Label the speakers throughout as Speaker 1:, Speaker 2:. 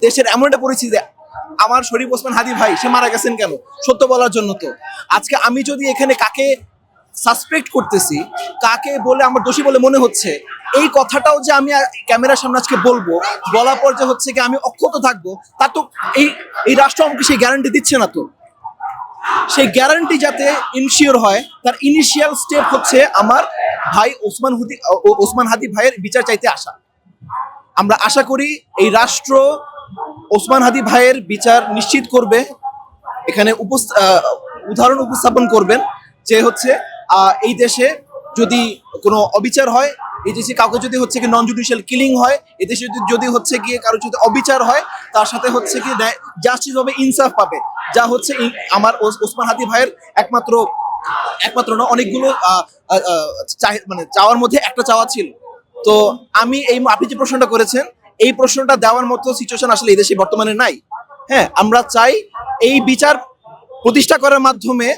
Speaker 1: দেশের এমন একটা পরিস্থিতি, আমার শরীফ ওসমান হাদি ভাই সে মারা গেছেন কেন? সত্য বলার জন্য। তো আজকে আমি যদি এখানে কাকে সাসপেক্ট করতেছি, কাকে বলে আমার দোষী বলে মনে হচ্ছে, এই কথাটাও যে আমি ক্যামেরার সামনে আজকে বলবো, বলার পর যে হচ্ছে কি আমি অক্ষত থাকবো, তা তো এই এই রাষ্ট্র আমাকে সেই গ্যারান্টি দিচ্ছে না। তো সেই গ্যারান্টি যাতে ইনশিওর হয়, তার ইনিশিয়াল স্টেপ হচ্ছে আমার ভাই ওসমান হাদি ভাইয়ের বিচার চাইতে আসা। আমরা আশা করি এই রাষ্ট্র ওসমান হাদি ভাইয়ের বিচার নিশ্চিত করবে। এখানে উদাহরণ উপস্থাপন করবেন যে হচ্ছে এই দেশে যদি কোনো অবিচার হয়, এই দেশে কাউকে যদি হচ্ছে কি নন জুডিশিয়াল কিলিং হয়, এই দেশে যদি হচ্ছে গিয়ে কারো যদি অবিচার হয়, তার সাথে হচ্ছে কি জাস্টিস হবে, ইনসাফ পাবে। যা হচ্ছে আমার ওসমান হাদি ভাইয়ের একমাত্র না, অনেকগুলো মানে চাওয়ার মধ্যে একটা চাওয়া ছিল। তো আপনি যে প্রশ্নটা করেছেন, এই প্রশ্নটা দেওয়ার মতো সিচুয়েশন আসলে এই দেশে বর্তমানে নাই। হ্যাঁ, আমরা চাই এই বিচার প্রতিষ্ঠা করার মাধ্যমে,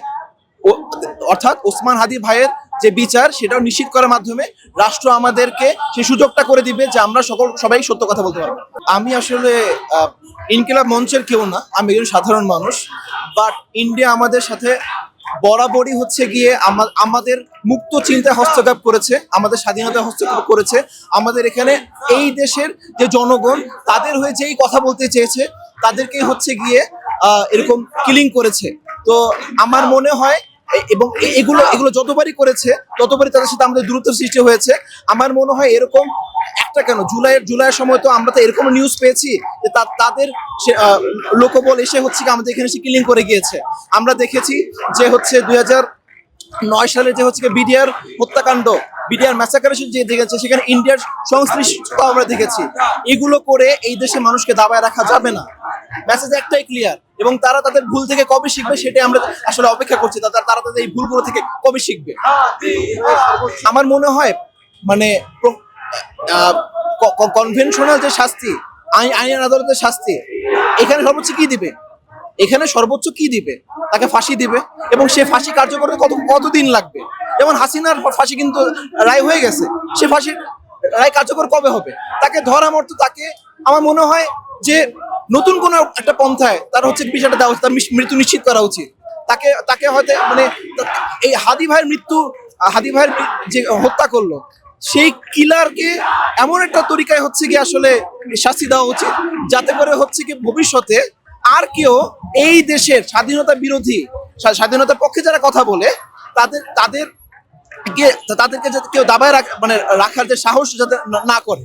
Speaker 1: অর্থাৎ ওসমান হাদি ভাইয়ের যে বিচার সেটাও নিশ্চিত করার মাধ্যমে রাষ্ট্র আমাদেরকে সেই সুযোগটা করে দিবে যে আমরা সবাই সত্য কথা বলতে পারবো। আমি আসলে ইনকিলাব মঞ্চের কেউ না, আমি একজন সাধারণ মানুষ। বাট ইন্ডিয়া আমাদের সাথে বরাবরই হচ্ছে গিয়ে আমাদের মুক্ত চিন্তায় হস্তক্ষেপ করেছে, আমাদের স্বাধীনতায় হস্তক্ষেপ করেছে। আমাদের এখানে এই দেশের যে জনগণ, তাদের হয়ে যেই কথা বলতে চেয়েছে, তাদেরকে হচ্ছে গিয়ে এরকম কিলিং করেছে। তো আমার মনে হয় এবং এগুলো যতবারই করেছে ততবারই তাদের সাথে আমাদের দূরত্ব সৃষ্টি হয়েছে। আমার মনে হয় এরকম একটা কেন, জুলাইয়ের সময় তো আমরা তো এরকম নিউজ পেয়েছি যে তাদের লোকবল এসে হচ্ছে আমাদের এখানে এসে কিলিং করে গিয়েছে। আমরা দেখেছি যে হচ্ছে 2009 সালে যে হচ্ছে বিডিআর হত্যাকাণ্ড, বিডিআর ম্যাসাকার যে দেখেছে, সেখানে ইন্ডিয়ার সংশ্লিষ্টতা আমরা দেখেছি। এগুলো করে এই দেশে মানুষকে দাবায় রাখা যাবে না। মেসেজ একটাই ক্লিয়ার, এবং তারা তাদের ভুল থেকে কবে শিখবে সেটাই আমরা আসলে অপেক্ষা করছি। তারা তাদের এই ভুলগুলো থেকে কবে শিখবে। আমার মনে হয় মানে কনভেনশনাল যে শাস্তি, আইন আদালতের শাস্তি, এখানে সর্বোচ্চ কি দিবে? তাকে ফাঁসি দিবে, এবং সে ফাঁসি কার্যকর কতদিন লাগবে? যেমন হাসিনার ফাঁসি কিন্তু রায় হয়ে গেছে, সে ফাঁসির রায় কার্যকর কবে হবে? তাকে ধরা মতো, তাকে আমার মনে হয় যে নতুন কোন একটা পন্থায় তার হচ্ছে বিষয়টা দেওয়া উচিত, তার মৃত্যু নিশ্চিত করা উচিত। তাকে হয়তো মানে এই হাদি ভাইয়ের যে হত্যা করলো, সেই কিলারকে এমন একটা তরিকায় হচ্ছে কি আসলে শাস্তি দেওয়া উচিত, যাতে করে হচ্ছে কি ভবিষ্যতে আর কেউ এই দেশের স্বাধীনতার পক্ষে যারা কথা বলে, তাদেরকে যাতে কেউ দাবায় রাখার যে সাহস যাতে না করে।